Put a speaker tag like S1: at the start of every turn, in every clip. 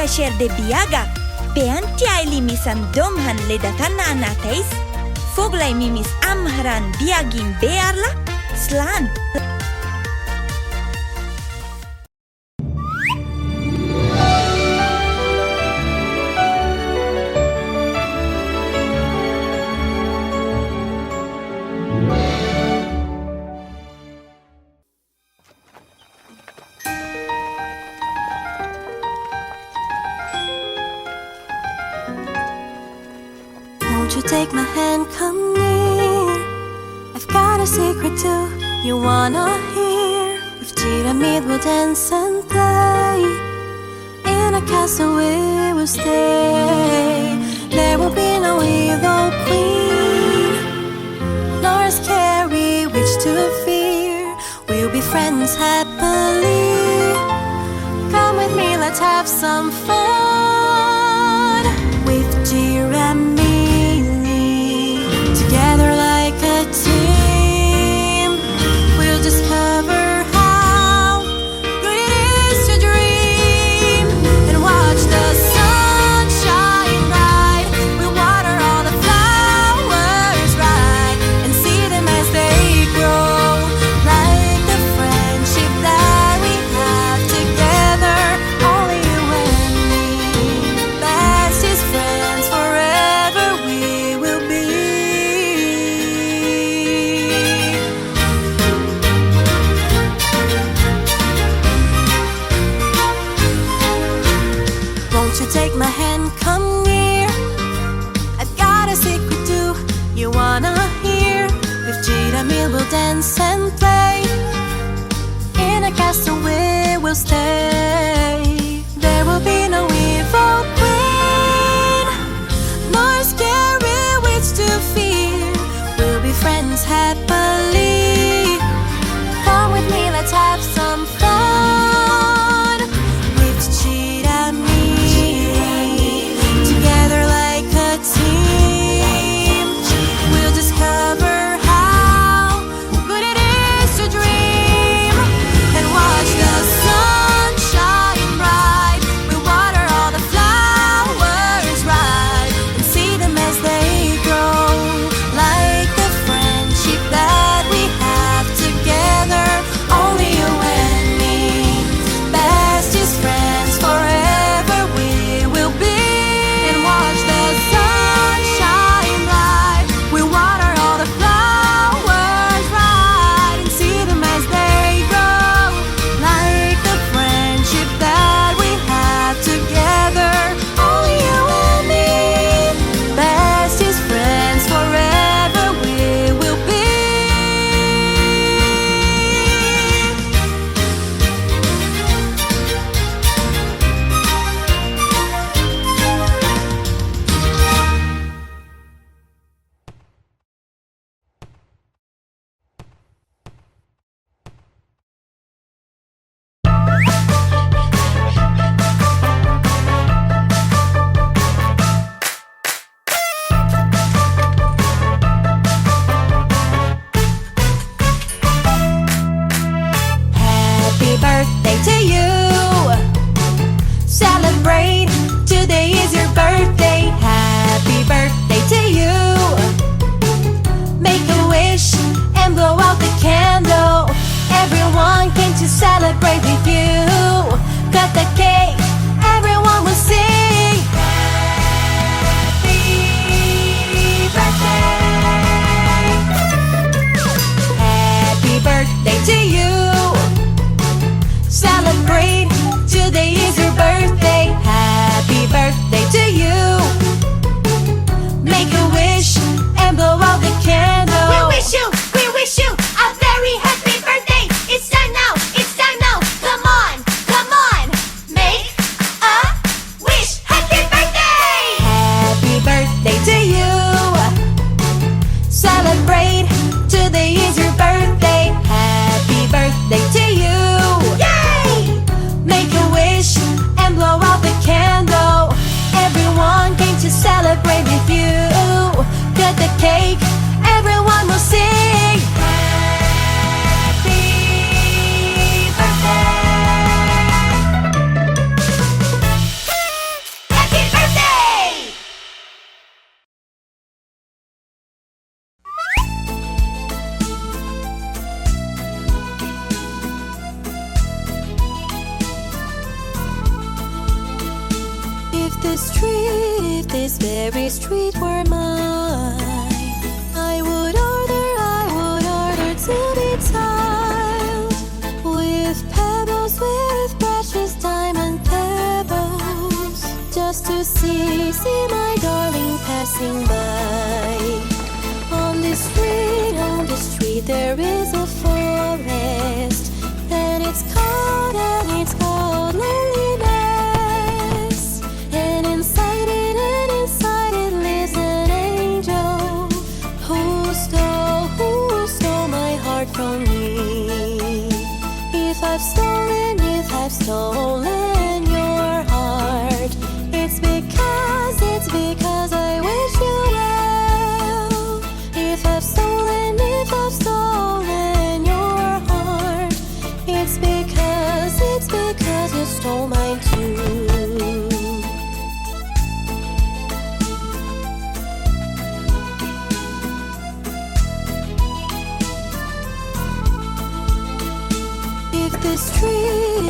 S1: ceir de Beaga, Péinte limis an domhan le datanna anatéis, Foghlaim mimis Amhráin Beagin Bearla, Slán.
S2: Won't you take my hand, come near? I've got a secret too, you wanna hear. With Giramille we'll dance and play. In a castle we will stay. There will be no evil queen, nor a scary witch to fear. We'll be friends happily. Come with me, let's have some fun. With Giramille, together like a team, we'll discover how good it is to dream and watch the sun shine bright. We'll water all the flowers right and see them as they grow, like the friendship that we have together. Only you and me, bestest friends forever we will be. Won't you take my hand, come near? I've got a secret too, you wanna hear. With Giramille we'll dance and play. In a castle we will stay. There will be no evil queen, nor a scary witch to fear. We'll be friends happily. Come with me, let's have some fun. With Giramille, together like a team, we'll discover how good it is to dream and watch the sun shine bright. We'll water all the flowers right and see them as they grow, like the friendship that we have together. Only you and me, bestest friends forever we will be. And watch the sun shine bright. We'll water all the flowers right and see them as they grow, like the friendship that we have together. Only you and me, bestest friends forever we will be. Happy birthday to you. Celebrate, today is your birthday. Happy birthday to you. Make a wish and blow out the candle. Everyone came to celebrate with you. Cut the cake, everyone will sing. Happy birthday. Happy birthday to you. Celebrate, today is your birthday. Happy birthday to you. Make a wish and blow out the candle.
S3: We wish you a very happy birthday. It's time now,
S2: If this very street were mine, I would order to be tiled with pebbles, with precious diamond pebbles, just to see my darling passing by. On this street there is a forest, and it's called loneliness. And inside it lives an angel who stole my heart from me. If I've stolen your heart, it's because I wish you well. If I've stolen your heart, it's because you stole mine too.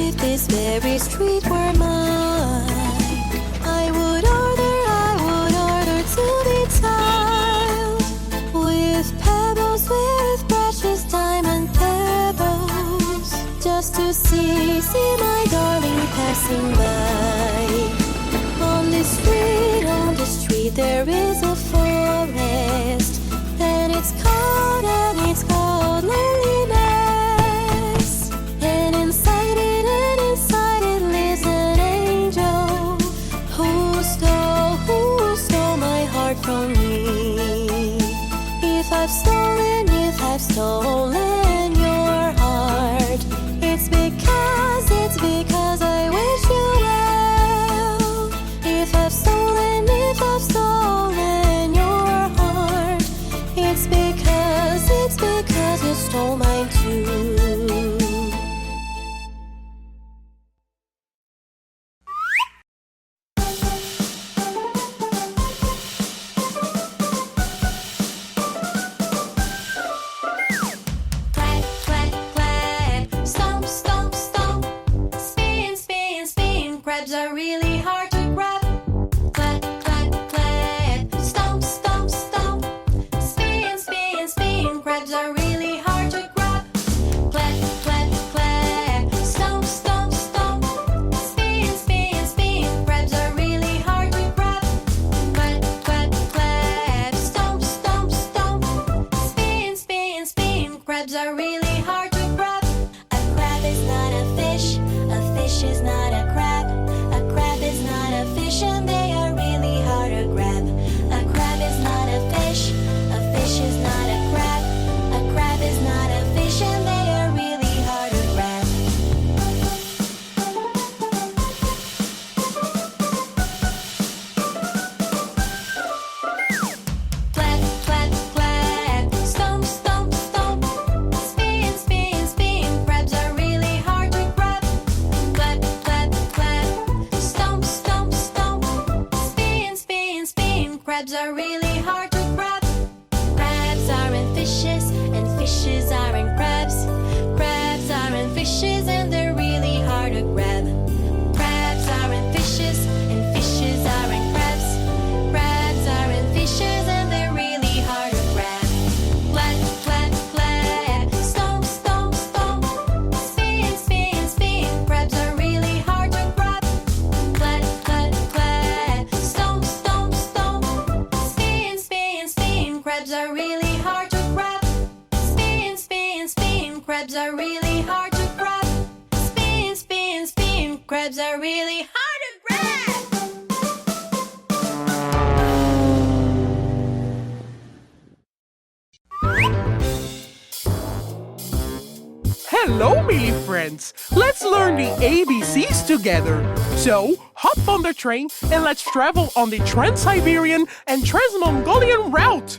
S2: If this very street were mine, I would order to be tiled with pebbles, with precious diamond pebbles, just to see my darling passing by. On this street there is a forest, and it's called loneliness. And inside it lives an angel who stole my heart from me. If I've stolen your heart, it's because I wish you well. If I've stolen your heart, it's because you stole mine too.
S3: Clap, clap, clap, stomp, stomp, stomp. Spin, spin, spin, crabs are really hard to grab. Clap, clap, clap, stomp, stomp, stomp. Spin, spin, spin, crabs are really hard to grab. Clap, clap, clap, stomp, stomp, stomp. Spin, spin, spin, crabs are really hard to grab. Clap, clap, clap, stomp, stomp, stomp. Spin, spin, spin, crabs are really hard to grab. A crab is not a fish is not a crab is not a fish, and they are really hard to grab. A crab is not a fish is not a crab is not a fish, and they are really hard to grab. Clap, clap, clap, stomp, stomp, stomp. Spin, spin, spin, crabs are really hard to grab. Clap, clap, clap, stomp, stomp, stomp. Spin, spin, spin, crabs are really hard to grab. Crabs aren't fishes, and fishes aren't crabs. Crabs aren't fishes, and they're really hard to grab. Crabs aren't fishes, and fishes aren't crabs. Crabs aren't fishes, and they're really hard to grab. Clap, clap, clap, stomp, stomp, stomp. Spin, spin, spin, crabs are really hard to grab. Clap, clap, clap, stomp, stomp, stomp. Spin, spin, spin, crabs are really hard to grab. Spin, spin, spin, crabs are really hard to grab. Spin, spin, spin, crabs are really hard to grab.
S4: Hello, Millie friends! Let's learn the ABCs together. So, hop on the train and let's travel on the Trans-Siberian and Trans-Mongolian route.